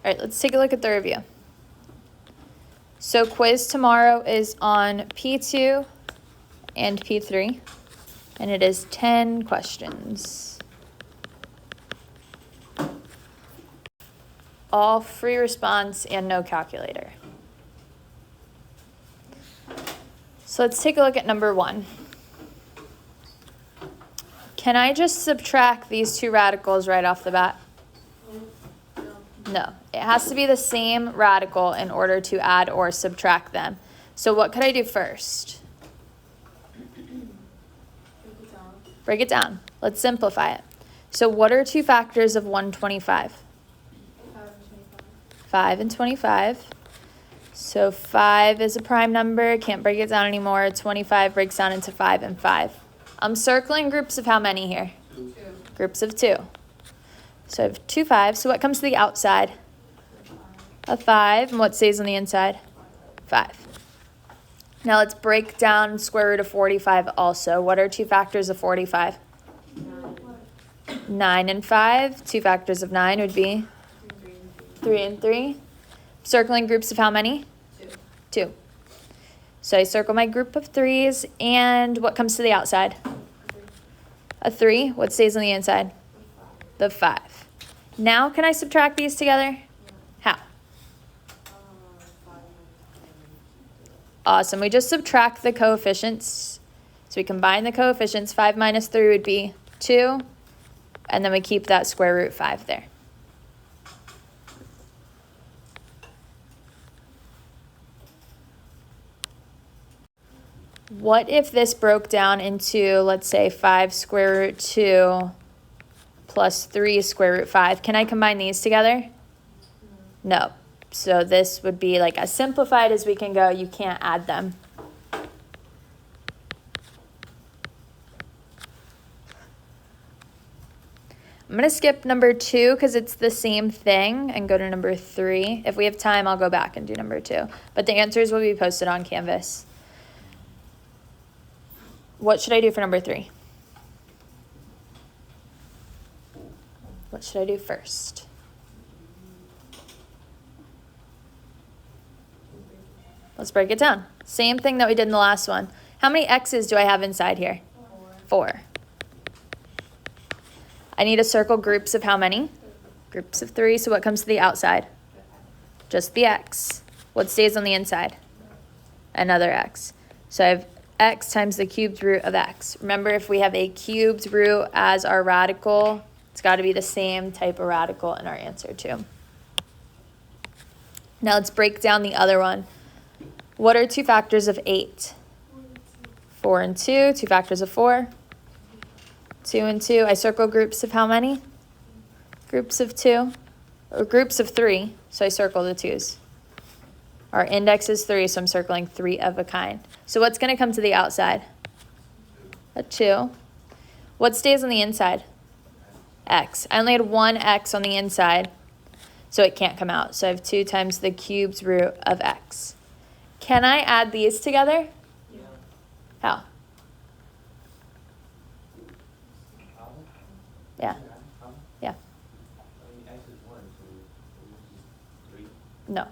All right, let's take a look at the review. So quiz tomorrow is on P2 and P3, and it is 10 questions. All free response and no calculator. So let's take a look at number 1. Can I just subtract these two radicals right off the bat? No, it has to be the same radical in order to add or subtract them. So what could I do first? Break it down. Let's simplify it. So what are two factors of 125? 5 and 25. So 5 is a prime number, can't break it down anymore. 25 breaks down into 5 and 5. I'm circling groups of how many here? 2. Groups of 2. So I have 2 5s. So what comes to the outside? A 5. And what stays on the inside? 5. Now let's break down square root of 45 also. What are two factors of 45? 9 and 5. Two factors of 9 would be 3 and 3. Circling groups of how many? 2. So I circle my group of 3s, and what comes to the outside? A 3. What stays on the inside? The 5. Now can I subtract these together? How? Awesome. We just subtract the coefficients. So we combine the coefficients. 5 minus 3 would be 2, and then we keep that square root 5 there. What if this broke down into, let's say, 5 square root 2 plus 3 square root 5? Can I combine these together? No. So this would be like as simplified as we can go. You can't add them. I'm going to skip number 2 because it's the same thing and go to number 3. If we have time, I'll go back and do number 2. But the answers will be posted on Canvas. What should I do for number 3? What should I do first? Let's break it down. Same thing that we did in the last one. How many x's do I have inside here? 4. I need to circle groups of how many? Groups of 3. So what comes to the outside? Just the x. What stays on the inside? Another x. So I have x times the cubed root of x. Remember, if we have a cubed root as our radical, it's got to be the same type of radical in our answer too. Now let's break down the other one. What are two factors of 8? 4 and 2. Two factors of 4. 2 and 2. I circle groups of how many? Groups of 2. Or groups of 3. So I circle the 2's. Our index is 3, so I'm circling 3 of a kind. So what's going to come to the outside? A 2. What stays on the inside? X. I only had one x on the inside, so it can't come out. So I have 2 times the cubed root of x. Can I add these together? Yeah. How? Yeah. Yeah. No.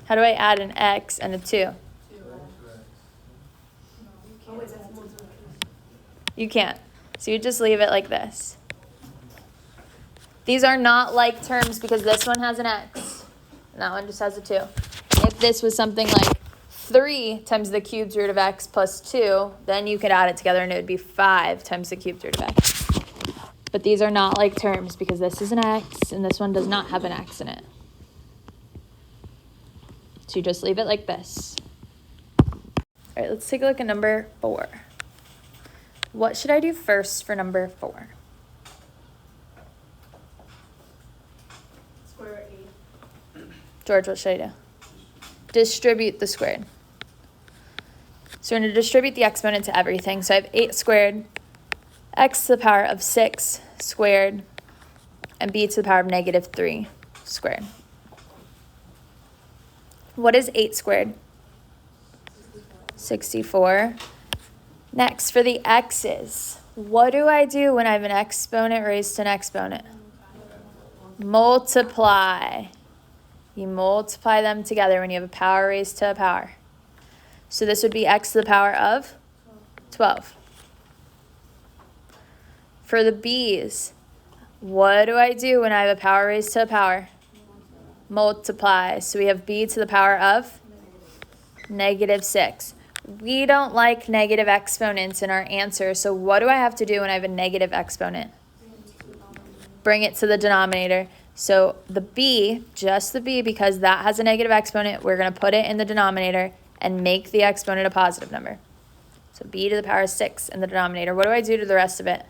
How do I add an x and a 2? You can't. So you just leave it like this. These are not like terms because this one has an x and that one just has a 2. If this was something like 3 times the cubed root of x plus 2, then you could add it together and it would be 5 times the cubed root of x. But these are not like terms because this is an x and this one does not have an x in it. So you just leave it like this. All right, let's take a look at number 4. What should I do first for number 4? Square 8. George, what should I do? Distribute the squared. So we're going to distribute the exponent to everything. So I have 8 squared, x to the power of 6 squared, and b to the power of negative 3 squared. What is 8 squared? 64. Next, for the x's, what do I do when I have an exponent raised to an exponent? Multiply. You multiply them together when you have a power raised to a power. So this would be x to the power of 12. For the b's, what do I do when I have a power raised to a power? Multiply. So we have b to the power of -6. We don't like negative exponents in our answer, so what do I have to do when I have a negative exponent? Bring it to the denominator. So the b, just the b, because that has a negative exponent, we're going to put it in the denominator and make the exponent a positive number. So b to the power of 6 in the denominator. What do I do to the rest of it?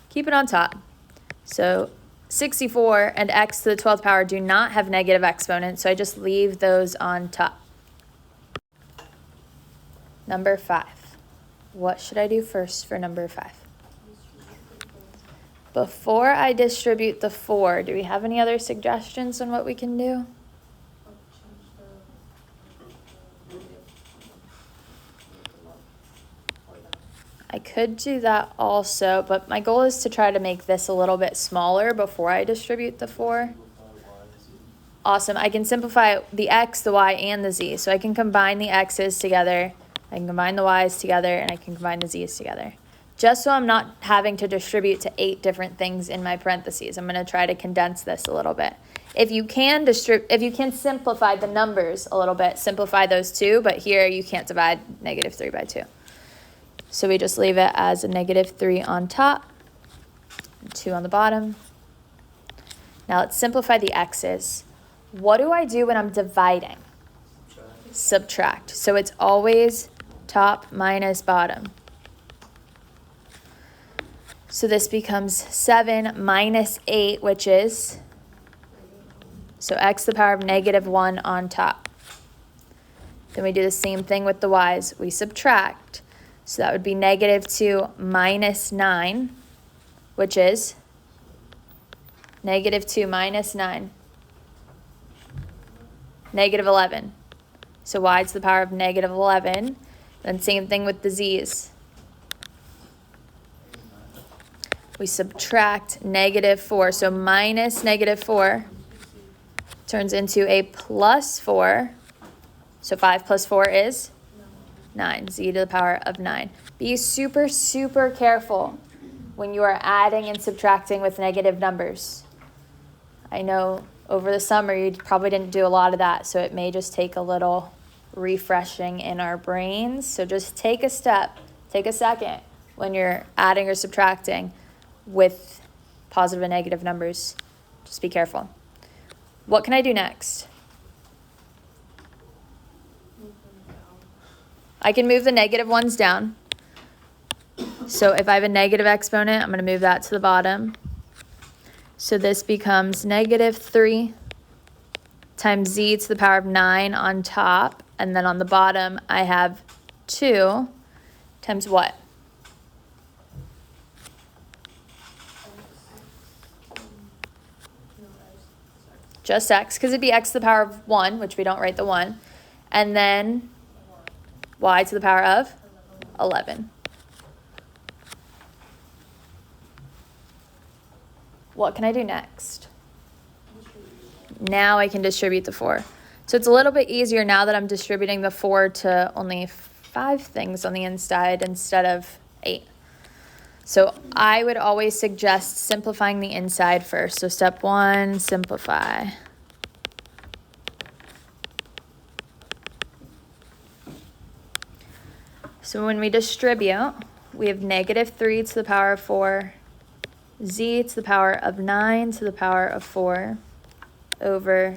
Keep it on top. So 64 and x to the 12th power do not have negative exponents, so I just leave those on top. Number 5. What should I do first for number 5? Before I distribute the 4, do we have any other suggestions on what we can do? I could do that also, but my goal is to try to make this a little bit smaller before I distribute the 4. Awesome. I can simplify the x, the y, and the z. So I can combine the x's together, I can combine the y's together, and I can combine the z's together. Just so I'm not having to distribute to 8 different things in my parentheses. I'm going to try to condense this a little bit. If you can simplify the numbers a little bit, simplify those too, but here you can't divide -3 by 2. So we just leave it as a -3 on top, 2 on the bottom. Now let's simplify the x's. What do I do when I'm dividing? Subtract. So it's always top minus bottom. So this becomes 7 minus 8, which is, so x to the power of -1 on top. Then we do the same thing with the y's. We subtract. So that would be -2 minus 9, which is -2 minus 9, -11. So y to the power of -11. Then same thing with the z's. We subtract -4. So minus -4 turns into a plus 4. So 5 plus 4 is 9. Z to the power of 9. Be super, super careful when you are adding and subtracting with negative numbers. I know over the summer you probably didn't do a lot of that, so it may just take a little refreshing in our brains. So just take a second when you're adding or subtracting with positive and negative numbers. Just be careful. What can I do next? I can move the negative ones down. So if I have a negative exponent, I'm going to move that to the bottom. So this becomes -3 times z to the power of 9 on top. And then on the bottom, I have 2 times what? Just x, because it'd be x to the power of 1, which we don't write the 1. And then y to the power of 11. What can I do next? Now I can distribute the 4. So it's a little bit easier now that I'm distributing the 4 to only 5 things on the inside instead of 8. So I would always suggest simplifying the inside first. So step 1, simplify. So when we distribute, we have -3 to the power of 4, z to the power of 9 to the power of 4, over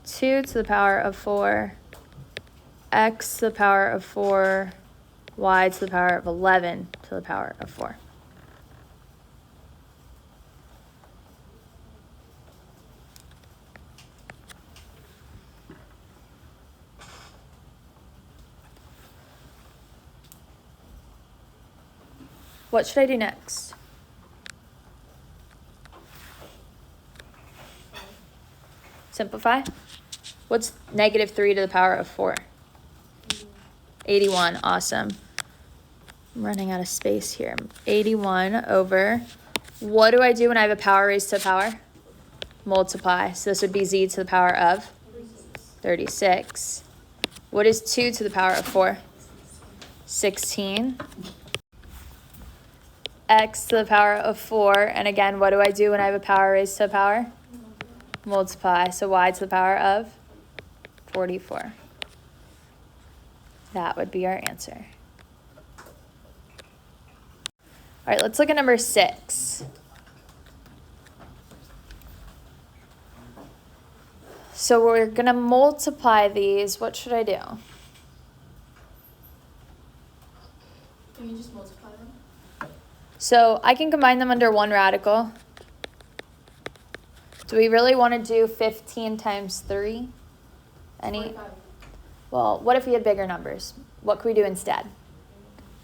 2 to the power of 4, x to the power of 4, y to the power of 11 to the power of 4. What should I do next? Simplify. What's -3 to the power of 4? 81. Awesome. I'm running out of space here. 81 over, what do I do when I have a power raised to a power? multiply. So this would be z to the power of 36. What is 2 to the power of 4? 16. X to the power of 4. And again, what do I do when I have a power raised to a power? Multiply. So y to the power of 44. That would be our answer. All right, let's look at number 6. So we're going to multiply these. What should I do? Can you just multiply them? So I can combine them under one radical. Do we really want to do 15 times 3? Any? 45. Well, what if we had bigger numbers? What could we do instead?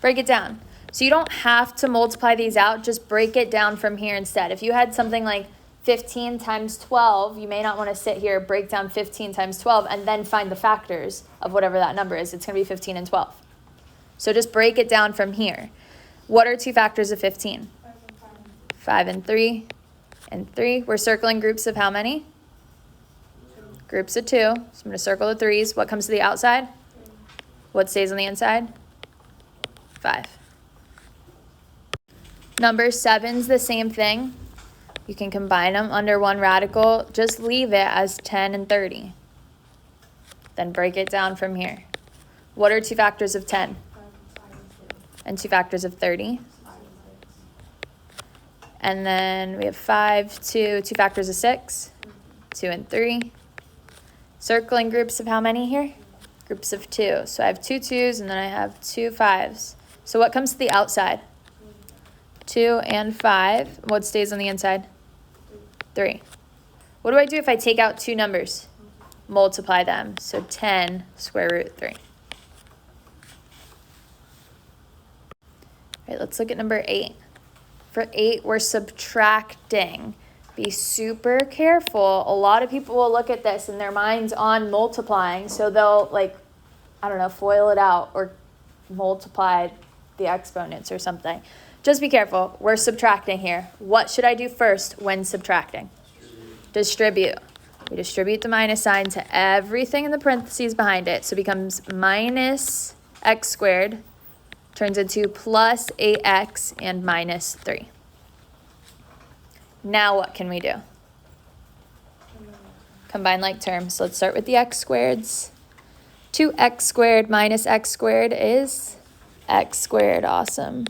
Break it down. So you don't have to multiply these out, just break it down from here instead. If you had something like 15 times 12, you may not want to sit here, break down 15 times 12, and then find the factors of whatever that number is. It's going to be 15 and 12. So just break it down from here. What are 2 factors of 15? 5 and 3 and 3. We're circling groups of how many? Groups of 2. So I'm going to circle the 3s. What comes to the outside? What stays on the inside? 5. Number 7's the same thing. You can combine them under one radical. Just leave it as 10 and 30. Then break it down from here. What are 2 factors of 10? And 2 factors of 30? And then we have 5, 2 factors of 6, 2 and 3. Circling groups of how many here? Groups of 2. So I have 2 2s and then I have 2 5s. So what comes to the outside? 2 and 5. What stays on the inside? 3. What do I do if I take out 2 numbers? Multiply them. So 10 square root 3. All right, let's look at number 8. For 8, we're subtracting. Be super careful. A lot of people will look at this and their mind's on multiplying, so they'll, FOIL it out or multiply the exponents or something. Just be careful. We're subtracting here. What should I do first when subtracting? Distribute. We distribute the minus sign to everything in the parentheses behind it. So it becomes minus x squared, turns into plus 8x and minus 3. Now what can we do? Combine like terms. Let's start with the x squareds. 2x squared minus x squared is x squared. Awesome.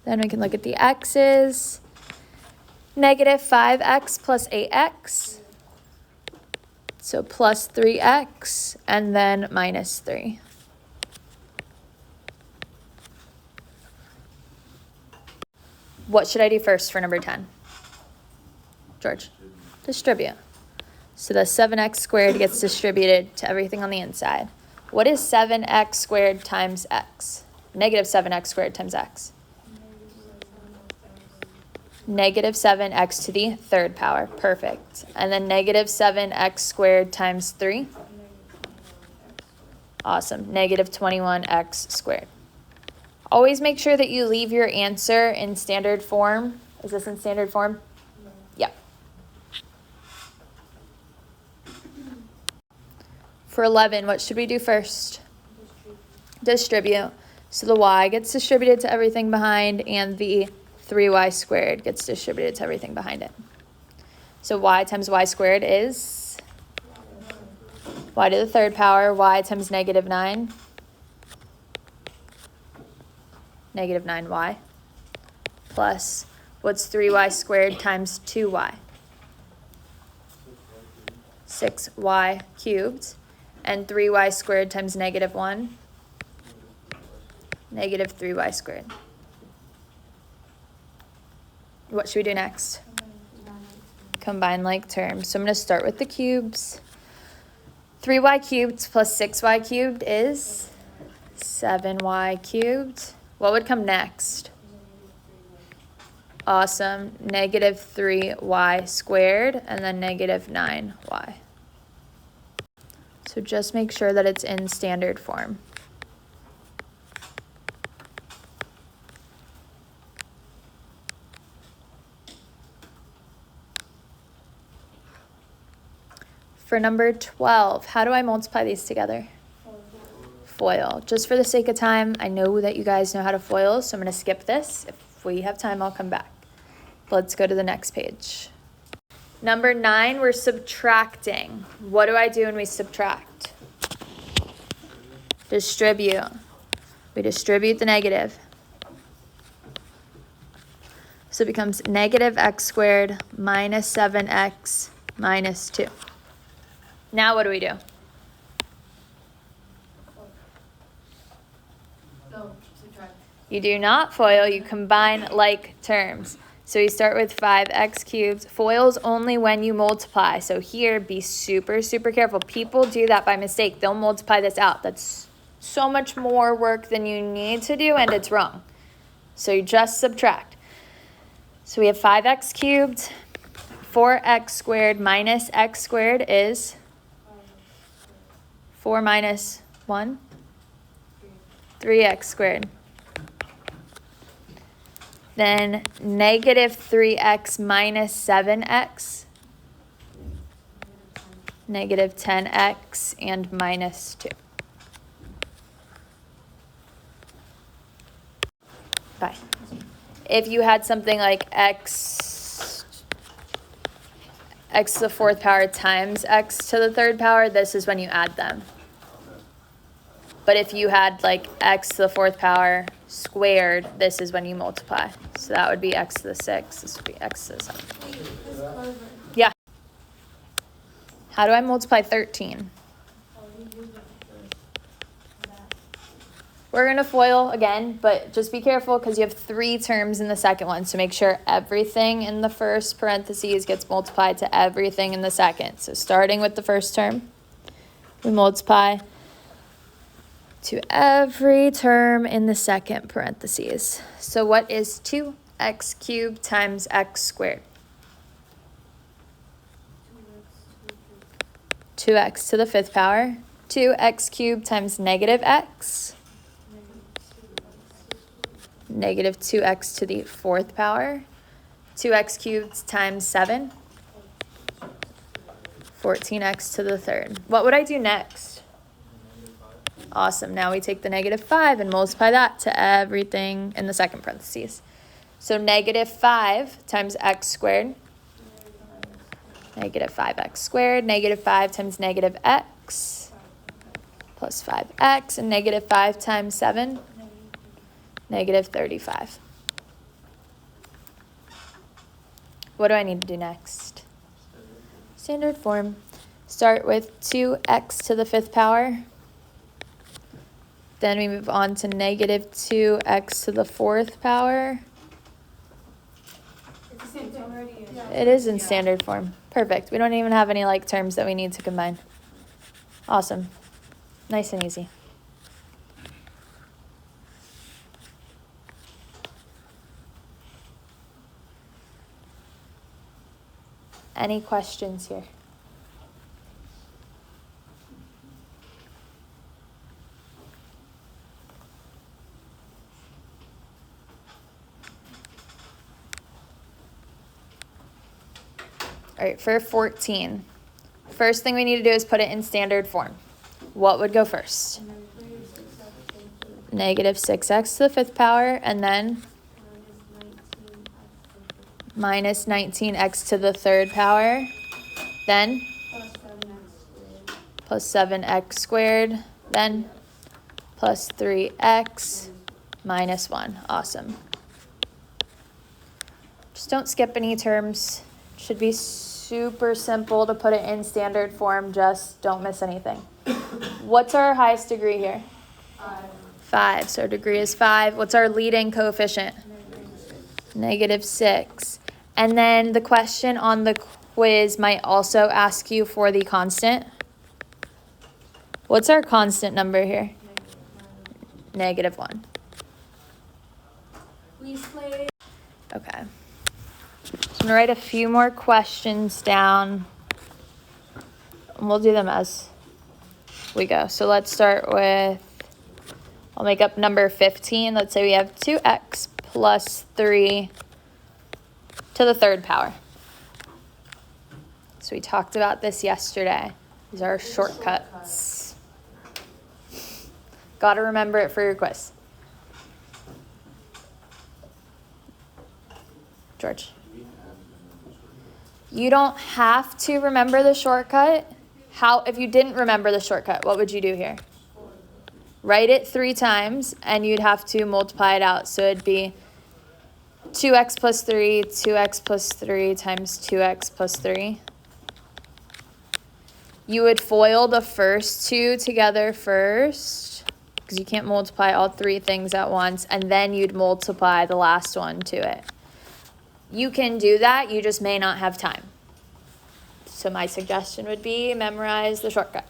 Then we can look at the x's. Negative 5x plus 8x. So plus 3x and then minus 3. What should I do first for number 10? George? Distribute. So the 7x squared gets distributed to everything on the inside. What is 7x squared times x? Negative 7x squared times x. Negative 7x to the third power. Perfect. And then negative 7x squared times 3. Awesome. Negative 21x squared. Always make sure that you leave your answer in standard form. Is this in standard form? No. Yep. For 11, what should we do first? Distribute. So the y gets distributed to everything behind, and the 3y squared gets distributed to everything behind it. So y times y squared is y to the third power. Y times negative 9. Negative 9y. Plus, what's 3y squared times 2y? 6y cubed. And 3y squared times negative 1? Negative 3y squared. What should we do next? Combine like terms. So I'm going to start with the cubes. 3y cubed plus 6y cubed is 7y cubed. What would come next? Awesome. Negative 3y squared and then negative 9y. So just make sure that it's in standard form. For number 12, how do I multiply these together? Foil. Just for the sake of time, I know that you guys know how to foil, so I'm going to skip this. If we have time, I'll come back. Let's go to the next page. Number 9, we're subtracting. What do I do when we subtract? Distribute. We distribute the negative. So it becomes negative x squared minus 7x minus 2. Now what do we do? No, subtract. You do not foil, you combine like terms. So you start with 5x cubed. Foils only when you multiply. So here, be super, super careful. People do that by mistake. They'll multiply this out. That's so much more work than you need to do, and it's wrong. So you just subtract. So we have 5x cubed. 4x squared minus x squared is 4 minus 1? 3x squared. Then negative 3x minus 7x, negative 10x, and minus 2. Bye. If you had something like x to the 4th power times x to the 3rd power, this is when you add them. But if you had like x to the 4th power squared, this is when you multiply. So that would be x to the 6. This would be x to the 7. Yeah. How do I multiply 13? We're going to FOIL again, but just be careful because you have 3 terms in the second one. So make sure everything in the first parentheses gets multiplied to everything in the second. So starting with the first term, we multiply to every term in the second parentheses. So what is 2x cubed times x squared? 2x to the 5th power. 2x cubed times negative x. Negative 2x to the 4th power. 2x cubed times 7. 14x to the 3rd. What would I do next? Awesome. Now we take the negative 5 and multiply that to everything in the second parentheses. So negative 5 times x squared. Negative 5x squared. Negative 5 times negative x plus 5x. And negative 5 times 7. Negative 35. What do I need to do next? Standard form. Start with 2x to the 5th power. Then we move on to negative 2x to the 4th power. It's the same thing already. It is in standard form. Perfect. We don't even have any like terms that we need to combine. Awesome. Nice and easy. Any questions here? All right, for 14, first thing we need to do is put it in standard form. What would go first? Negative 6x to the 5th power, and then minus 19x to the 3rd power, then plus 7x squared, then plus 3x minus 1. Awesome. Just don't skip any terms. Should be super simple to put it in standard form. Just don't miss anything. What's our highest degree here? 5. So our degree is 5. What's our leading coefficient? Negative 6. And then the question on the quiz might also ask you for the constant. What's our constant number here? Negative 1. Please play. Okay. So I'm going to write a few more questions down. And we'll do them as we go. So let's start with, I'll make up number 15. Let's say we have 2x plus 3 to the 3rd power. So we talked about this yesterday. These are shortcuts. Gotta remember it for your quiz. George. You don't have to remember the shortcut. If you didn't remember the shortcut, what would you do here? Write it 3 times, and you'd have to multiply it out. So it'd be 2x plus 3, 2x plus 3 times 2x plus 3. You would FOIL the first 2 together first, because you can't multiply all 3 things at once, and then you'd multiply the last one to it. You can do that, you just may not have time. So my suggestion would be memorize the shortcut.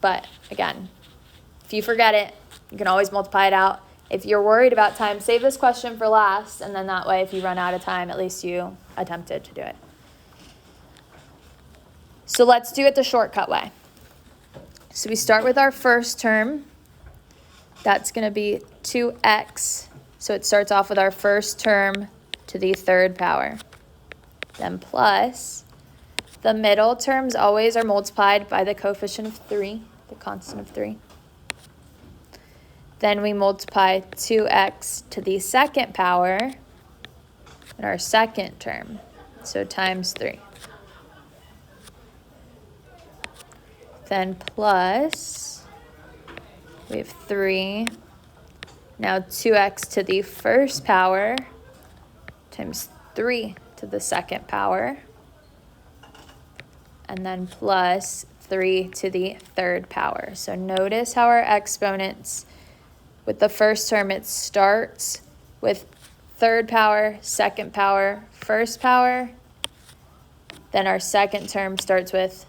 But again, if you forget it, you can always multiply it out. If you're worried about time, save this question for last, and then that way if you run out of time, at least you attempted to do it. So let's do it the shortcut way. So we start with our first term. That's going to be 2x. So it starts off with our first term to the 3rd power. Then plus, the middle terms always are multiplied by the coefficient of 3, the constant of 3. Then we multiply 2x to the 2nd power in our second term, so times 3. Then plus, we have 3. Now 2x to the 1st power times 3 to the 2nd power. And then plus 3 to the 3rd power. So notice how our exponents, with the first term, it starts with 3rd power, 2nd power, 1st power. Then our second term starts with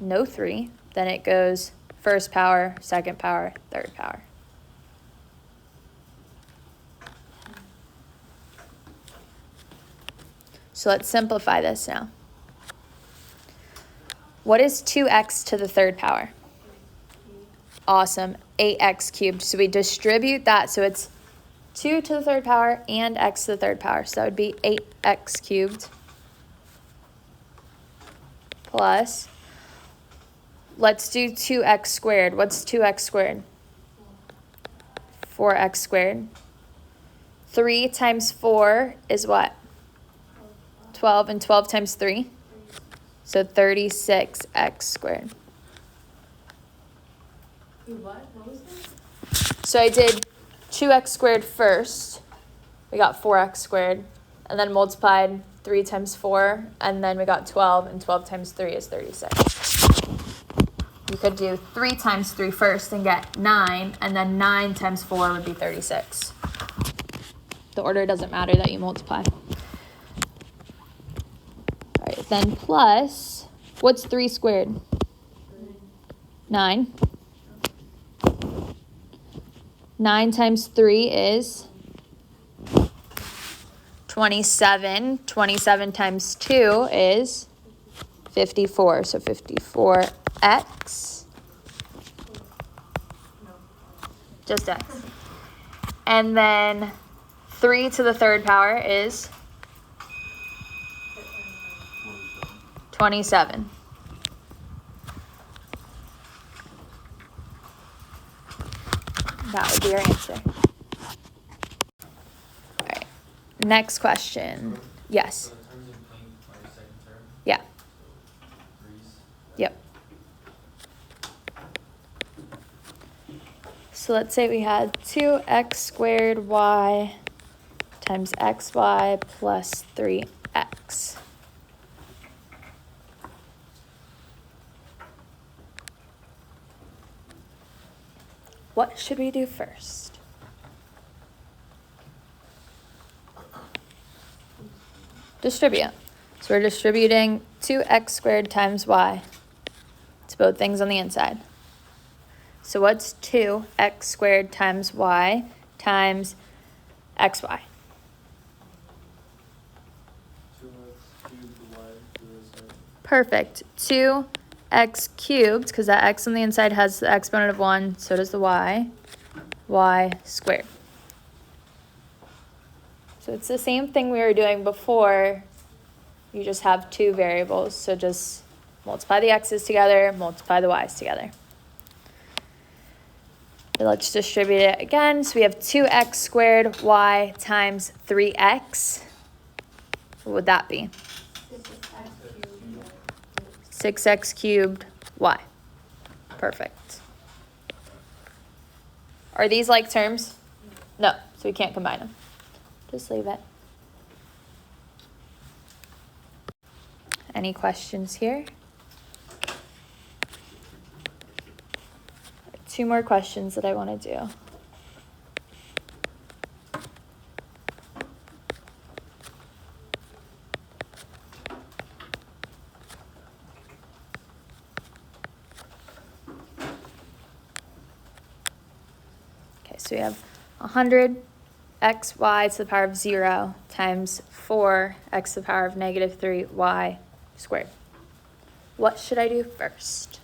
no 3. Then it goes 1st power, 2nd power, 3rd power. So let's simplify this now. What is 2x to the 3rd power? Awesome, 8x cubed. So we distribute that, so it's 2 to the 3rd power and x to the 3rd power. So that would be 8x cubed plus, let's do 2x squared. What's 2x squared? 4x squared. 3 times 4 is what? 12, and 12 times 3? So 36x squared. What was that? So I did 2x squared first. We got 4x squared. And then multiplied 3 times 4. And then we got 12. And 12 times 3 is 36. You could do 3 times 3 first and get 9. And then 9 times 4 would be 36. The order doesn't matter that you multiply. All right, then plus, what's 3 squared? 9. 9 times 3 is 27. 27 times 2 is 54. So 54x. Just x. And then 3 to the 3rd power is 27. That would be your answer. All right. Next question. Yes. So in terms of my second term, Yeah. Greece. Yep. So let's say we had 2x squared y times xy plus 3x. What should we do first? Distribute. So we're distributing 2x squared times y to both things on the inside. So what's 2x squared times y times xy? 2x cubed y to the side. Perfect. 2x cubed, because that x on the inside has the exponent of 1, so does the y squared. So it's the same thing we were doing before. You just have 2 variables, so just multiply the x's together, multiply the y's together. Let's distribute it again. So we have 2x squared y times 3x. What would that be? 6x cubed y. Perfect. Are these like terms? No, so we can't combine them. Just leave it. Any questions here? 2 more questions that I want to do. Okay, so we have 100 xy to the power of 0 times 4x to the power of negative 3y squared. What should I do first?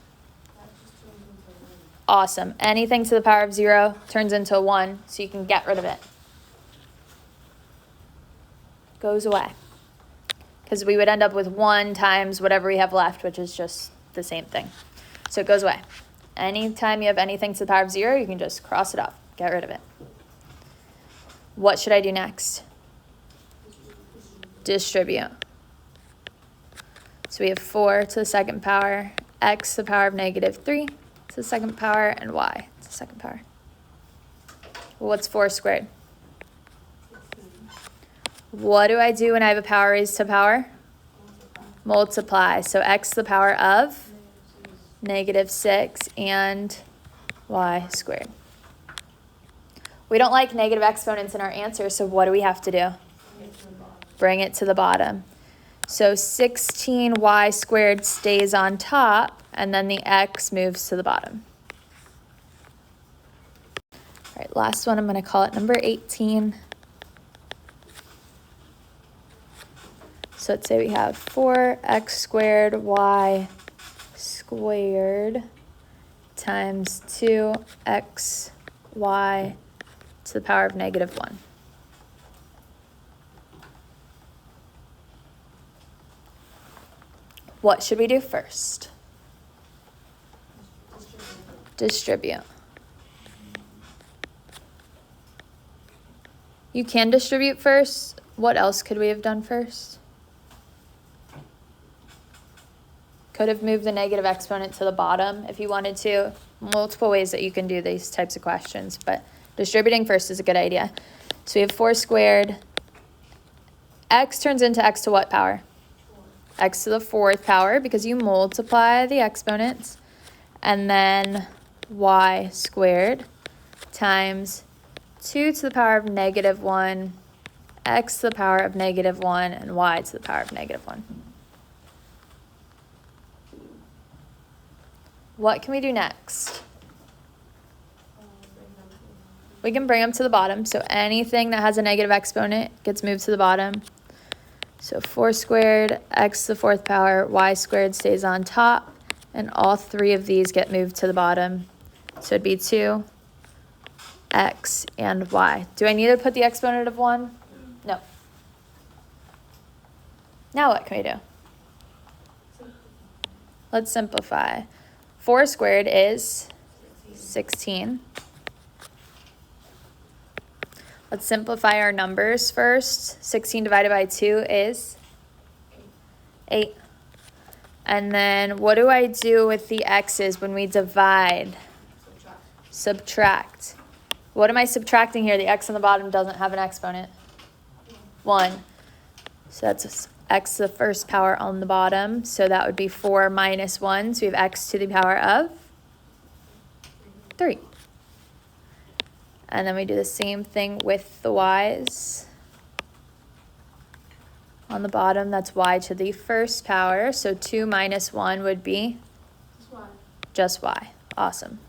Awesome. Anything to the power of 0 turns into a 1, so you can get rid of it. Goes away. Because we would end up with 1 times whatever we have left, which is just the same thing. So it goes away. Anytime you have anything to the power of 0, you can just cross it off. Get rid of it. What should I do next? Distribute. So we have 4 to the second power, x to the power of negative 3 to the second power, and y to the second power. Well, what's 4 squared? What do I do when I have a power raised to power? Multiply. So x to the power of negative 6 and y squared. We don't like negative exponents in our answer, so what do we have to do? Bring it to the bottom. So 16y squared stays on top, and then the x moves to the bottom. All right, last one, I'm going to call it number 18. So let's say we have 4x squared y squared times 2xy to the power of negative 1. What should we do first? Distribute. You can distribute first. What else could we have done first? Could have moved the negative exponent to the bottom if you wanted to. Multiple ways that you can do these types of questions, but distributing first is a good idea. So we have 4 squared. X turns into x to what power? X to the 4th power, because you multiply the exponents. And then y squared times 2 to the power of negative 1, x to the power of negative 1, and y to the power of negative 1. What can we do next? We can bring them to the bottom. So anything that has a negative exponent gets moved to the bottom. So 4 squared, x to the 4th power, y squared stays on top, and all 3 of these get moved to the bottom. So it'd be 2, x, and y. Do I need to put the exponent of 1? No. Now what can we do? Let's simplify. 4 squared is 16. Let's simplify our numbers first. 16 divided by 2 is 8. And then what do I do with the x's when we divide? Subtract. What am I subtracting here? The x on the bottom doesn't have an exponent. 1. So that's x to the 1st power on the bottom. So that would be 4 minus 1. So we have x to the power of 3. And then we do the same thing with the y's. On the bottom, that's y to the 1st power. So 2 minus 1 would be just y. Awesome.